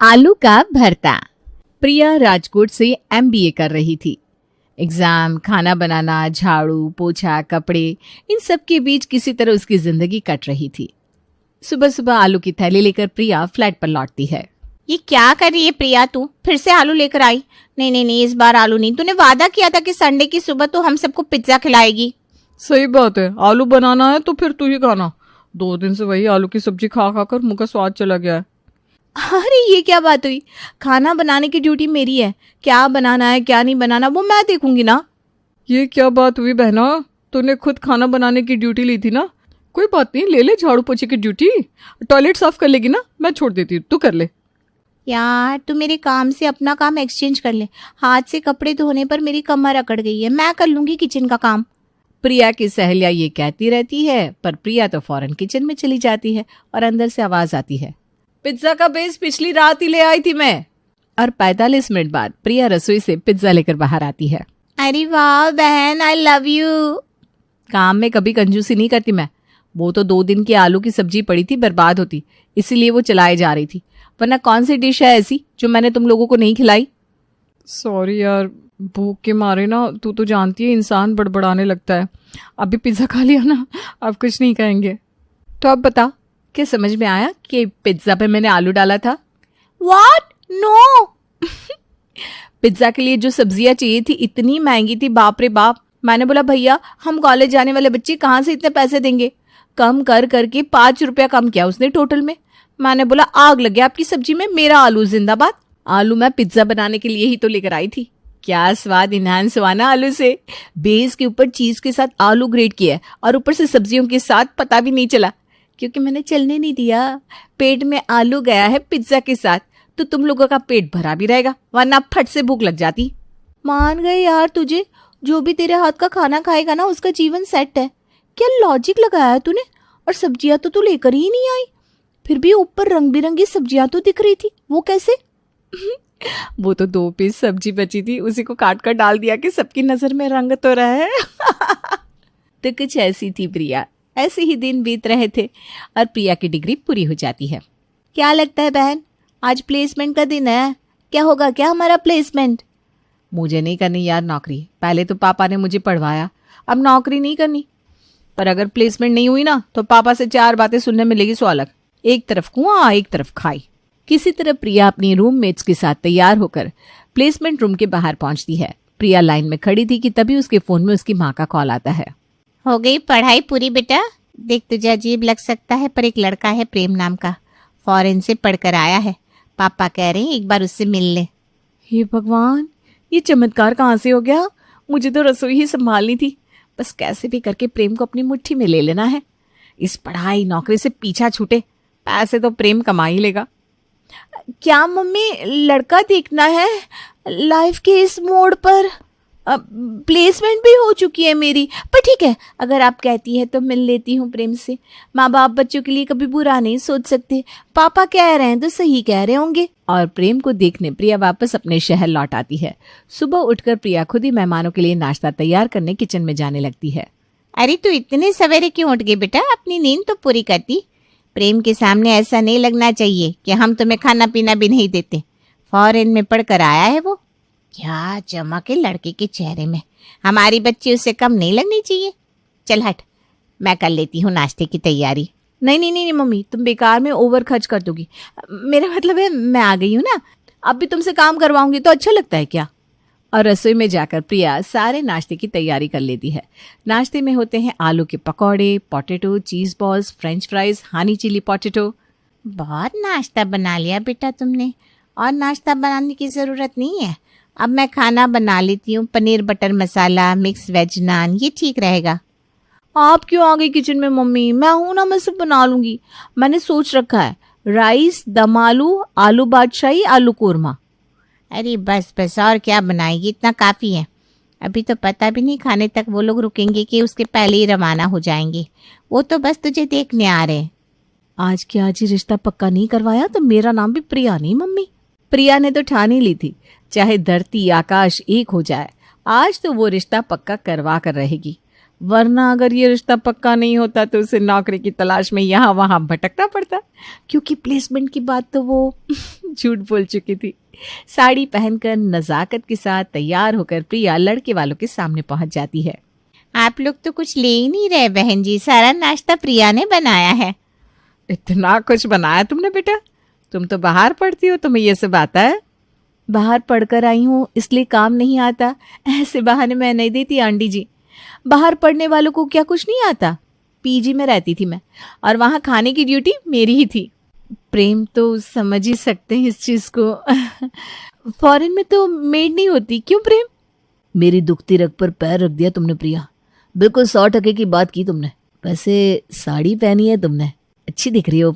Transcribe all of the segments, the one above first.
आलू का भरता। प्रिया राजकोट से एमबीए कर रही थी। एग्जाम, खाना बनाना, झाड़ू पोछा, कपड़े, इन सब के बीच किसी तरह उसकी जिंदगी कट रही थी। सुबह सुबह आलू की थैली लेकर प्रिया फ्लैट पर लौटती है। ये क्या कर रही है प्रिया, तू फिर से आलू लेकर आई? नहीं नहीं नहीं, इस बार आलू नहीं। तूने वादा किया था कि संडे की सुबह तू हम सबको पिज्जा खिलाएगी। सही बात है, आलू बनाना है तो फिर तू ही खाना। 2 दिन से वही आलू की सब्जी खा खा कर मुंह का स्वाद चला गया है। अरे ये क्या बात हुई? खाना बनाने की ड्यूटी मेरी है। क्या बनाना है क्या नहीं बनाना वो मैं देखूंगी ना। ये क्या बात हुई बहना, तूने खुद खाना बनाने की ड्यूटी ली थी ना। कोई बात नहीं, ले ले झाड़ू पोछे की ड्यूटी। टॉयलेट साफ कर लेगी ना, मैं छोड़ देती हूँ, तू कर ले। यार तू मेरे काम से अपना काम एक्सचेंज कर ले। हाथ से कपड़े धोने पर मेरी कमर अकड़ गई है, मैं कर लूंगी किचन का काम। प्रिया की सहेलियां ये कहती रहती है, पर प्रिया तो फौरन किचन में चली जाती है और अंदर से आवाज आती है, पिज्जा का बेस पिछली रात ही ले आई थी मैं। और 45 मिनट बाद प्रिया रसोई से पिज्जा लेकर बाहर आती है। अरे वाह बहन, आई लव यू। काम में कभी कंजूसी नहीं करती मैं। वो तो 2 दिन की आलू की सब्जी पड़ी थी, बर्बाद होती, इसीलिए वो चलाई जा रही थी। वरना कौन सी डिश है ऐसी जो मैंने तुम लोगों को नहीं खिलाई? सॉरी यार, भूख के मारे ना, तू तो जानती है इंसान बड़बड़ाने लगता है। अभी पिज्जा खा लिया ना, अब कुछ नहीं कहेंगे। तो अब बता, क्या समझ में आया कि पिज्जा पे मैंने आलू डाला था? व्हाट? नो। पिज्जा के लिए जो सब्जियां चाहिए थी इतनी महंगी थी, बाप रे बाप। मैंने बोला भैया हम कॉलेज जाने वाले बच्चे कहाँ से इतने पैसे देंगे? कम कर करके 5 रुपया कम किया उसने टोटल में। मैंने बोला आग लगे आपकी सब्जी में, मेरा आलू जिंदाबाद। आलू मैं पिज्जा बनाने के लिए ही तो लेकर आई थी। क्या स्वाद इनहांस हुआ ना आलू से। बेस के ऊपर चीज के साथ आलू ग्रेट किया और ऊपर से सब्जियों के साथ, पता भी नहीं चला क्योंकि मैंने चलने नहीं दिया। पेट में आलू गया है पिज्जा के साथ तो तुम लोगों का पेट भरा भी रहेगा, वरना फट से भूख लग जाती। मान गए यार तुझे, जो भी तेरे हाथ का खाना खाएगा ना उसका जीवन सेट है। क्या लॉजिक लगाया है तूने? और सब्जियां तो तू लेकर ही नहीं आई, फिर भी ऊपर रंग बिरंगी सब्जियां तो दिख रही थी, वो कैसे? वो तो 2 पीस सब्जी बची थी, उसी को काट कर डाल दिया कि सबकी नजर में रंग तो रहे। तो कुछ ऐसी थी प्रिया। ऐसे ही दिन बीत रहे थे और प्रिया की डिग्री पूरी हो जाती है। क्या लगता है बहन, आज प्लेसमेंट का दिन है? क्या होगा क्या हमारा प्लेसमेंट? मुझे नहीं करनी यार नौकरी। पहले तो पापा ने मुझे पढ़वाया, अब नौकरी नहीं करनी। पर अगर प्लेसमेंट नहीं हुई ना तो पापा से 4 बातें सुनने मिलेगी सो अलग। एक तरफ कुआं एक तरफ खाई। किसी तरह प्रिया अपनी रूममेट्स के साथ तैयार होकर प्लेसमेंट रूम के बाहर पहुंचती है। प्रिया लाइन में खड़ी थी कि तभी उसके फोन में उसकी माँ का कॉल आता है। हो गई पढ़ाई पूरी बेटा? देख तुझे अजीब लग सकता है पर एक लड़का है प्रेम नाम का, फॉरेन से पढ़कर आया है। पापा कह रहे हैं एक बार उससे मिल ले। हे भगवान, ये चमत्कार कहाँ से हो गया? मुझे तो रसोई ही संभालनी थी। बस कैसे भी करके प्रेम को अपनी मुट्ठी में ले लेना है। इस पढ़ाई नौकरी से पीछा छूटे, पैसे तो प्रेम कमा ही लेगा। क्या मम्मी, लड़का देखना है? लाइफ के इस मोड़ पर प्लेसमेंट भी हो चुकी है मेरी, पर ठीक है अगर आप कहती है तो मिल लेती हूँ प्रेम से। माँ बाप बच्चों के लिए कभी बुरा नहीं सोच सकते। पापा कह रहे हैं तो सही कह रहे होंगे। और प्रेम को देखने प्रिया वापस अपने शहर लौट आती है। सुबह उठकर प्रिया खुद ही मेहमानों के लिए नाश्ता तैयार करने किचन में जाने लगती है। अरे तू इतने सवेरे क्यों उठ गई बेटा? अपनी नींद तो पूरी करती। प्रेम के सामने ऐसा नहीं लगना चाहिए कि हम तुम्हें खाना पीना भी नहीं देते। फॉरेन में पढ़कर आया है वो। क्या चमक है लड़के के चेहरे में, हमारी बच्ची उससे कम नहीं लगनी चाहिए। चल हट, मैं कर लेती हूँ नाश्ते की तैयारी। नहीं नहीं नहीं मम्मी, तुम बेकार में ओवर खर्च कर दोगी। मेरा मतलब है मैं आ गई हूँ ना, अब भी तुमसे काम करवाऊंगी तो अच्छा लगता है क्या? और रसोई में जाकर प्रिया सारे नाश्ते की तैयारी कर लेती है। नाश्ते में होते हैं आलू के पकौड़े, potato, cheese balls, French fries, honey chilli potato. बहुत नाश्ता बना लिया बेटा तुमने, और नाश्ता बनाने की ज़रूरत नहीं है। अब मैं खाना बना लेती हूँ, पनीर बटर मसाला, मिक्स वेज नान, ये ठीक रहेगा। आप क्यों आ गई किचन में मम्मी? मैं हूं ना, मैं सब बना लूंगी। मैंने सोच रखा है राइस, दम आलू, आलू बादशाही, आलू कोरमा। अरे बस बस, और क्या बनाएगी, इतना काफ़ी है। अभी तो पता भी नहीं खाने तक वो लोग रुकेंगे कि उसके पहले ही रवाना हो जाएंगे। वो तो बस तुझे देखने आ रहे हैं। आज के आज ही रिश्ता पक्का नहीं करवाया तो मेरा नाम भी प्रिया नहीं मम्मी। प्रिया ने तो ठान ही ली थी, चाहे धरती आकाश एक हो जाए, आज तो वो रिश्ता पक्का करवा कर रहेगी। वरना अगर ये रिश्ता पक्का नहीं होता तो उसे नौकरी की तलाश में यहाँ वहाँ भटकना पड़ता, क्योंकि प्लेसमेंट की बात तो वो झूठ बोल चुकी थी। साड़ी पहनकर नज़ाकत के साथ तैयार होकर प्रिया लड़के वालों के सामने पहुंच जाती है। आप लोग तो कुछ ले ही नहीं रहे बहन जी, सारा नाश्ता प्रिया ने बनाया है। इतना कुछ बनाया तुमने बेटा? तुम तो बाहर पढ़ती हो, तुम्हें ये सब आता है? बाहर पढ़कर आई हूँ इसलिए काम नहीं आता, ऐसे बहाने मैं नहीं देती आंटी जी। बाहर पढ़ने वालों को क्या कुछ नहीं आता? पीजी में रहती थी मैं और वहाँ खाने की ड्यूटी मेरी ही थी। प्रेम तो समझ ही सकते हैं इस चीज़ को। फॉरेन में तो मेड नहीं होती। क्यों प्रेम? मेरी दुखती रग पर पैर रख दिया तुमने प्रिया, बिल्कुल 100% की बात की तुमने। वैसे साड़ी पहनी है तुमने, अच्छी दिख रही हो,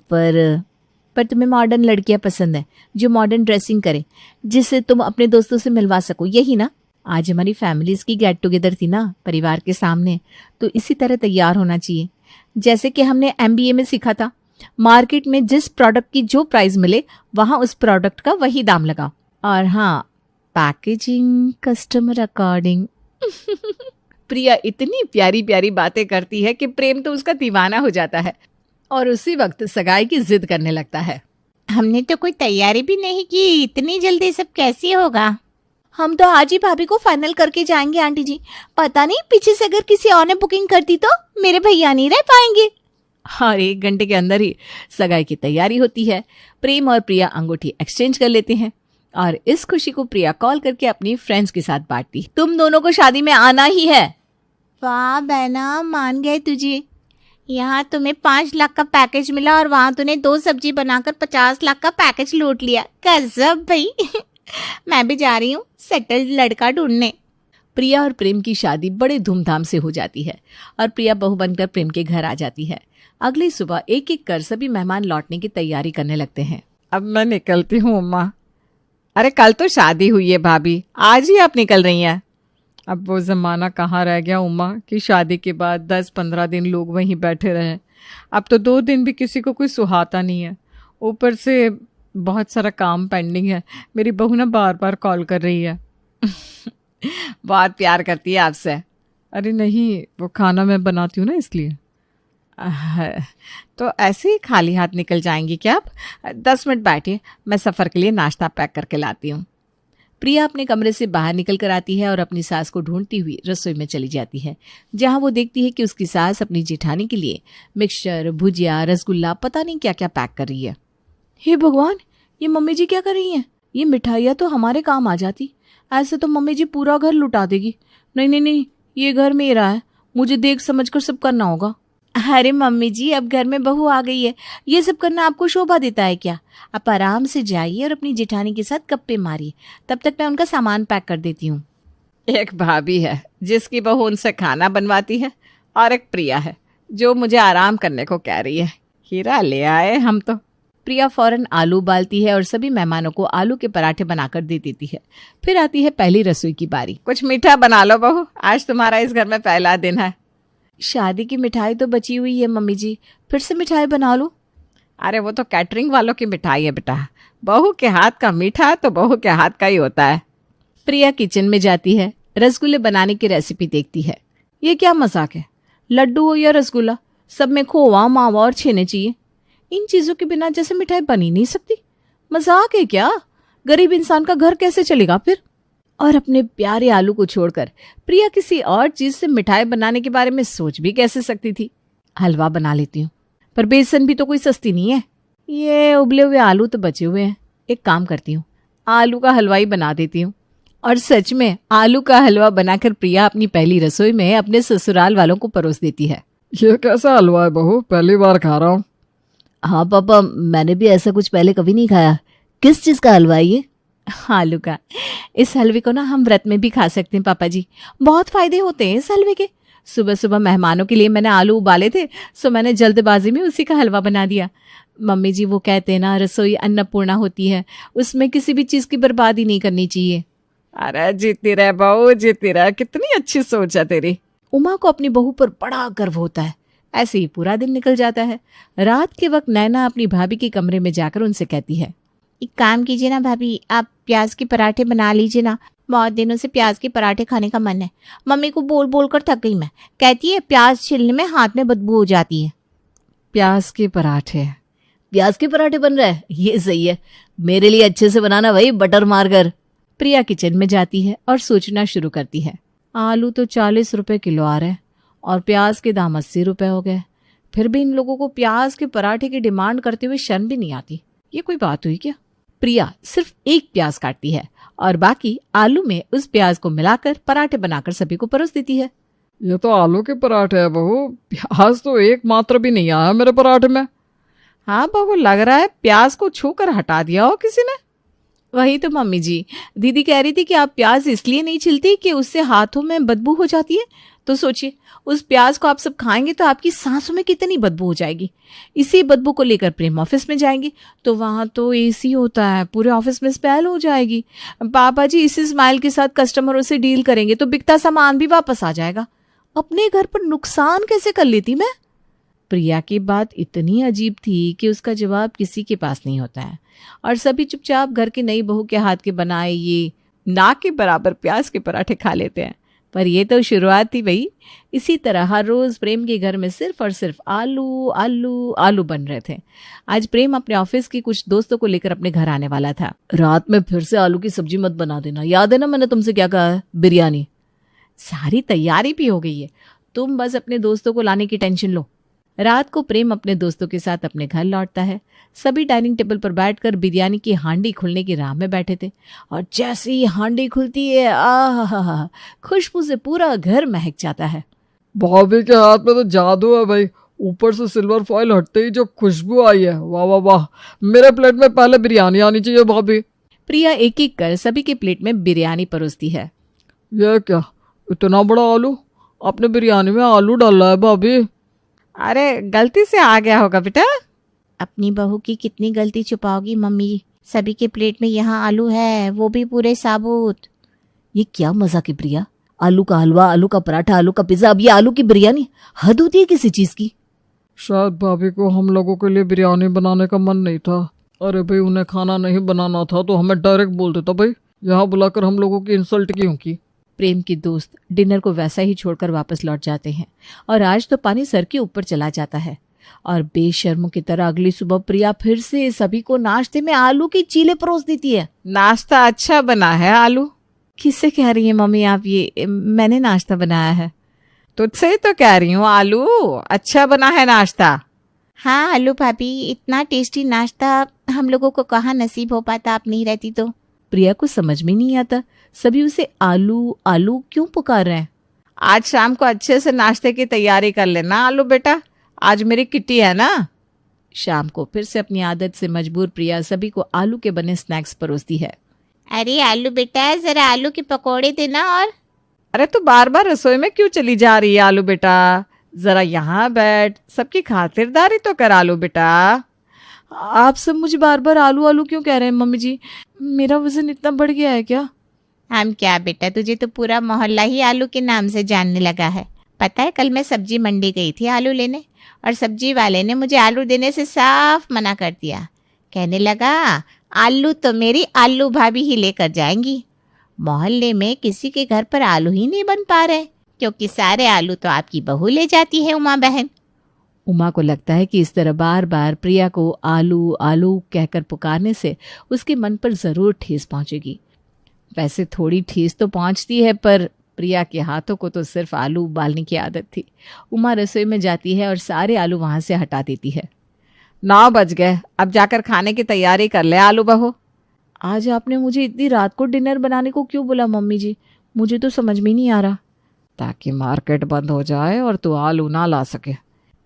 पर तुम्हें मॉडर्न लड़कियां पसंद है जो मॉडर्न ड्रेसिंग करें, जिससे तुम अपने दोस्तों से मिलवा सको, यही ना? आज हमारी फैमिलीज की गेट टुगेदर थी ना परिवार के सामने, तो इसी तरह तैयार होना चाहिए। जैसे कि हमने MBA में सीखा था, मार्केट में जिस प्रोडक्ट की जो प्राइस मिले वहाँ उस प्रोडक्ट का वही दाम लगाओ। और हाँ, पैकेजिंग कस्टमर अकॉर्डिंग। प्रिया इतनी प्यारी प्यारी बातें करती है कि प्रेम तो उसका दीवाना हो जाता है और उसी वक्त सगाई की जिद करने लगता है। हमने तो कोई तैयारी भी नहीं की, इतनी जल्दी सब कैसे होगा? हम तो आज ही भाभी को फाइनल करके जाएंगे आंटी जी। पता नहीं पीछे से अगर किसी और ने बुकिंग कर दी तो मेरे भैया नहीं रह पाएंगे। और 1 घंटे के अंदर ही सगाई की तैयारी होती है। प्रेम और प्रिया अंगूठी एक्सचेंज कर लेते हैं और इस खुशी को प्रिया कॉल करके अपनी फ्रेंड्स के साथ बांटती। तुम दोनों को शादी में आना ही है। वाह बहना, मान गए तुझे। यहाँ तुम्हें 5 लाख का पैकेज मिला और वहाँ तूने 2 सब्जी बनाकर 50 लाख का पैकेज लूट लिया। गजब भाई। मैं भी जा रही हूँ सेटल्ड लड़का ढूंढने। प्रिया और प्रेम की शादी बड़े धूमधाम से हो जाती है और प्रिया बहू बनकर प्रेम के घर आ जाती है। अगली सुबह एक एक कर सभी मेहमान लौटने की तैयारी करने लगते हैं। अब मैं निकलती हूँ अम्मा। अरे कल तो शादी हुई है भाभी, आज ही आप निकल रही हैं। अब वो ज़माना कहाँ रह गया उम्मा कि शादी के बाद 10-15 दिन लोग वहीं बैठे रहें। अब तो 2 दिन भी किसी को कोई सुहाता नहीं है। ऊपर से बहुत सारा काम पेंडिंग है। मेरी बहू ना बार बार कॉल कर रही है। बहुत प्यार करती है आपसे। अरे नहीं, वो खाना मैं बनाती हूँ ना इसलिए। तो ऐसे ही खाली हाथ निकल जाएंगी क्या आप? 10 मिनट बैठिए, मैं सफ़र के लिए नाश्ता पैक करके लाती हूँ। प्रिया अपने कमरे से बाहर निकल कर आती है और अपनी सास को ढूंढती हुई रसोई में चली जाती है, जहां वो देखती है कि उसकी सास अपनी जेठानी के लिए मिक्सचर, भुजिया, रसगुल्ला, पता नहीं क्या क्या पैक कर रही है। हे भगवान, ये मम्मी जी क्या कर रही हैं? ये मिठाइयाँ तो हमारे काम आ जाती, ऐसे तो मम्मी जी पूरा घर लुटा देगी। नहीं नहीं नहीं, ये घर मेरा है, मुझे देख समझ कर सब करना होगा। अरे मम्मी जी, अब घर में बहू आ गई है, ये सब करना आपको शोभा देता है क्या? आप आराम से जाइए और अपनी जेठानी के साथ गप्पे मारिए, तब तक मैं उनका सामान पैक कर देती हूँ। एक भाभी है जिसकी बहू उनसे खाना बनवाती है और एक प्रिया है जो मुझे आराम करने को कह रही है। हीरा ले आए हम तो। प्रिया फौरन आलू उबालती है और सभी मेहमानों को आलू के पराठे बनाकर दे देती है। फिर आती है पहली रसोई की बारी। कुछ मीठा बना लो बहू, आज तुम्हारा इस घर में पहला दिन है। शादी की मिठाई तो बची हुई है मम्मी जी, फिर से मिठाई बना लो। अरे वो तो कैटरिंग वालों की मिठाई है बेटा, बहू के हाथ का मीठा तो बहू के हाथ का ही होता है। प्रिया किचन में जाती है, रसगुल्ले बनाने की रेसिपी देखती है। ये क्या मजाक है? लड्डू हो या रसगुल्ला, सब में खोवा, मावा और छेने चाहिए। इन चीजों के बिना जैसे मिठाई बन ही नहीं सकती। मजाक है क्या? गरीब इंसान का घर कैसे चलेगा फिर? और अपने प्यारे आलू को छोड़कर प्रिया किसी और चीज से मिठाई बनाने के बारे में सोच भी कैसे सकती थी। हलवा बना लेती हूँ, पर बेसन भी तो कोई सस्ती नहीं है। ये उबले हुए आलू तो बचे हुए हैं, एक काम करती हूँ, आलू का हलवा ही बना देती हूँ। और सच में आलू का हलवा बनाकर प्रिया अपनी पहली रसोई में अपने ससुराल वालों को परोस देती है। ये कैसा हलवा है बहू, पहली बार खा रहा हूँ। हाँ पापा, मैंने भी ऐसा कुछ पहले कभी नहीं खाया। किस चीज का हलवा है ये? आलू का। इस हलवे को ना हम व्रत में भी खा सकते हैं पापा जी, बहुत फायदे होते हैं इस हलवे के। सुबह सुबह मेहमानों के लिए मैंने आलू उबाले थे, सो मैंने जल्दबाजी में उसी का हलवा बना दिया। मम्मी जी वो कहते हैं ना, रसोई अन्नपूर्णा होती है, उसमें किसी भी चीज की बर्बादी नहीं करनी चाहिए। अरे जीती रहे बहू, जीती रहे, कितनी अच्छी सोच है तेरी। उमा को अपनी बहू पर बड़ा गर्व होता है। ऐसे ही पूरा दिन निकल जाता है। रात के वक्त नैना अपनी भाभी के कमरे में जाकर उनसे कहती है, एक काम कीजिए ना भाभी, आप प्याज के पराठे बना लीजिए ना, बहुत दिनों से प्याज के पराठे खाने का मन है। मम्मी को बोल बोल कर थक गई मैं। कहती है प्याज छिलने में हाथ में बदबू हो जाती है। प्याज के पराठे? प्याज के पराठे बन रहे हैं, ये सही है। मेरे लिए अच्छे से बनाना भाई, बटर मारकर। प्रिया किचन में जाती है और सोचना शुरू करती है। आलू तो 40 रुपए किलो आ रहे हैं और प्याज के दाम 80 रुपए हो गए। फिर भी इन लोगों को प्याज के पराठे की डिमांड करते हुए शर्म भी नहीं आती। ये कोई बात हुई क्या? प्रिया सिर्फ एक प्याज काटती है और बाकी आलू में उस प्याज को मिलाकर पराठे बनाकर सभी को परोस देती है। ये तो आलू के पराठे है बहू, प्याज तो एक मात्र भी नहीं आया मेरे पराठे में। हाँ बहू, लग रहा है प्याज को छूकर हटा दिया हो किसी ने। वही तो मम्मी जी, दीदी कह रही थी कि आप प्याज इसलिए नहीं छिलती कि उससे हाथों में बदबू हो जाती है। तो सोचिए, उस प्याज को आप सब खाएंगे तो आपकी सांसों में कितनी बदबू हो जाएगी। इसी बदबू को लेकर प्रेम ऑफिस में जाएंगी तो वहां तो एसी होता है, पूरे ऑफिस में स्मेल हो जाएगी। पापा जी इसी स्माइल के साथ कस्टमरों से डील करेंगे तो बिकता सामान भी वापस आ जाएगा। अपने घर पर नुकसान कैसे कर लेती मैं? प्रिया की बात इतनी अजीब थी कि उसका जवाब किसी के पास नहीं होता है और सभी चुपचाप घर की नई बहू के हाथ के बनाए ये नाक के बराबर प्याज के पराठे खा लेते हैं। पर ये तो शुरुआत थी भाई। इसी तरह हर रोज प्रेम के घर में सिर्फ और सिर्फ आलू आलू आलू बन रहे थे। आज प्रेम अपने ऑफिस की कुछ दोस्तों को लेकर अपने घर आने वाला था। रात में फिर से आलू की सब्जी मत बना देना, याद है ना मैंने तुमसे क्या कहा है? बिरयानी। सारी तैयारी भी हो गई है, तुम बस अपने दोस्तों को लाने की टेंशन लो। रात को प्रेम अपने दोस्तों के साथ अपने घर लौटता है। सभी डाइनिंग टेबल पर बैठकर बिरयानी की हांडी खुलने की राह में बैठे थे और जैसे ही हांडी खुलती है आहा, खुशबू से पूरा घर महक जाता है। भाभी के हाथ में तो जादू है भाई, ऊपर से सिल्वर फॉइल हटते ही जो खुशबू आई है, वाह वाह वाह। मेरे प्लेट में पहले बिरयानी आनी चाहिए भाभी। प्रिया एक एक कर सभी के प्लेट में बिरयानी परोसती है। ये क्या, इतना बड़ा आलू? आपने बिरयानी में आलू डाला है भाभी? अरे गलती से आ गया होगा बेटा। अपनी बहू की कितनी गलती छुपाओगी मम्मी? सभी के प्लेट में यहाँ आलू है, वो भी पूरे साबुत। ये क्या मजाक है प्रिया? आलू का हलवा, आलू का पराठा, आलू का पिज्जा, अब ये आलू की बिरयानी। हद होती है किसी चीज की। शायद भाभी को हम लोगों के लिए बिरयानी बनाने का मन नहीं था। अरे भाई, उन्हें खाना नहीं बनाना था तो हमें डायरेक्ट बोल देता भाई, यहाँ बुलाकर हम लोगों की इंसल्ट क्यों की। प्रेम के दोस्त डिनर को वैसा ही छोड़कर वापस लौट जाते हैं और आज तो पानी सर के ऊपर चला जाता है और बेशर्मों की तरह अगली सुबह प्रिया फिर से सभी को नाश्ते में आलू की चीले परोस देती है। नाश्ता अच्छा बना है आलू। किससे कह रही है मम्मी आप ये? मैंने नाश्ता बनाया है। तुझसे तो कह रही हूँ, आलू अच्छा बना है नाश्ता। हाँ आलू भाभी, इतना टेस्टी नाश्ता हम लोगों को कहाँ नसीब हो पाता आप नहीं रहती तो। प्रिया को समझ में नहीं आता सभी उसे आलू आलू क्यों पुकार रहे हैं। आज शाम को अच्छे से नाश्ते की तैयारी कर लेना आलू बेटा, आज मेरी किट्टी है ना। शाम को फिर से अपनी आदत से मजबूर प्रिया सभी को आलू के बने स्नैक्स परोसती है। अरे आलू बेटा, जरा आलू के पकौड़े देना। और अरे तो बार बार रसोई में क्यों चली जा रही है आलू बेटा? जरा यहाँ बैठ, सबकी खातिरदारी तो कर आलू बेटा। आप सब मुझे बार बार आलू आलू क्यों कह रहे हैं मम्मी जी? मेरा वजन इतना बढ़ गया है क्या? हम क्या बेटा, तुझे तो पूरा मोहल्ला ही आलू के नाम से जानने लगा है। पता है, कल मैं सब्जी मंडी गई थी आलू लेने और सब्जी वाले ने मुझे आलू देने से साफ मना कर दिया। कहने लगा आलू तो मेरी आलू भाभी ही लेकर जाएंगी। मोहल्ले में किसी के घर पर आलू ही नहीं बन पा रहे क्योंकि सारे आलू तो आपकी बहू ले जाती है उमा बहन। उमा को लगता है कि इस तरह बार बार प्रिया को आलू आलू कहकर पुकारने से उसके मन पर जरूर ठेस पहुंचेगी। वैसे थोड़ी ठेस तो पहुंचती है, पर प्रिया के हाथों को तो सिर्फ आलू उबालने की आदत थी। उमा रसोई में जाती है और सारे आलू वहां से हटा देती है। 9 बज गए, अब जाकर खाने की तैयारी कर ले आलू बहू। आज आपने मुझे इतनी रात को डिनर बनाने को क्यों बोला मम्मी जी? मुझे तो समझ में नहीं आ रहा। ताकि मार्केट बंद हो जाए और तू आलू ना ला सके।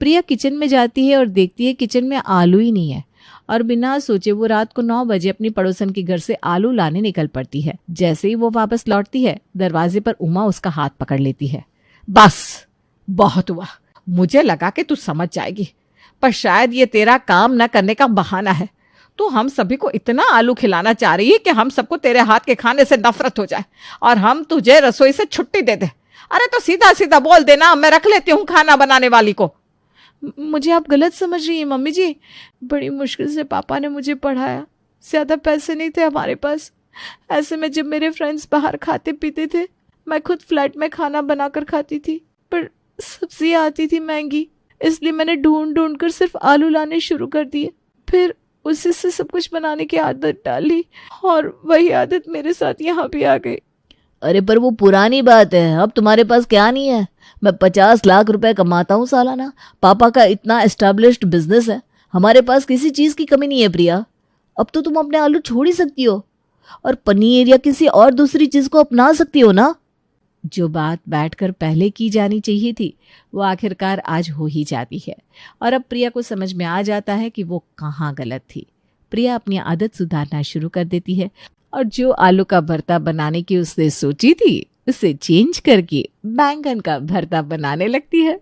प्रिया किचन में जाती है और देखती है किचन में आलू ही नहीं है और बिना सोचे वो रात को 9 बजे अपनी पड़ोसन के घर से आलू लाने निकल पड़ती है। जैसे ही वो वापस लौटती है, दरवाजे पर उमा उसका हाथ पकड़ लेती है। बस बहुत हुआ, मुझे लगा कि तू समझ जाएगी, पर शायद ये तेरा काम न करने का बहाना है। तू हम सभी को इतना आलू खिलाना चाह रही है कि हम सबको तेरे हाथ के खाने से नफरत हो जाए और हम तुझे रसोई से छुट्टी दे दे। अरे तो सीधा सीधा बोल देना, मैं रख लेती हूँ खाना बनाने वाली को। मुझे आप गलत समझ रही हैं मम्मी जी। बड़ी मुश्किल से पापा ने मुझे पढ़ाया, ज्यादा पैसे नहीं थे हमारे पास। ऐसे में जब मेरे फ्रेंड्स बाहर खाते पीते थे, मैं खुद फ्लैट में खाना बनाकर खाती थी, पर सब्जियां आती थी महंगी, इसलिए मैंने ढूंढ ढूंढ कर सिर्फ आलू लाने शुरू कर दिए। फिर उसी से सब कुछ बनाने की आदत डाली और वही आदत मेरे साथ यहाँ भी आ गई। अरे पर वो पुरानी बात है, अब तुम्हारे पास क्या नहीं है। मैं 50 लाख रुपए कमाता हूँ सालाना, पापा का इतना एस्टेब्लिश्ड बिजनेस है, हमारे पास किसी चीज की कमी नहीं है प्रिया। अब तो तुम अपने आलू छोड़ ही सकती हो और पनीर या किसी और दूसरी चीज को अपना सकती हो ना। जो बात बैठकर पहले की जानी चाहिए थी वो आखिरकार आज हो ही जाती है और अब प्रिया को समझ में आ जाता है कि वो कहाँ गलत थी। प्रिया अपनी आदत सुधारना शुरू कर देती है और जो आलू का भरता बनाने की उसने सोची थी उसे चेंज करके बैंगन का भरता बनाने लगती है।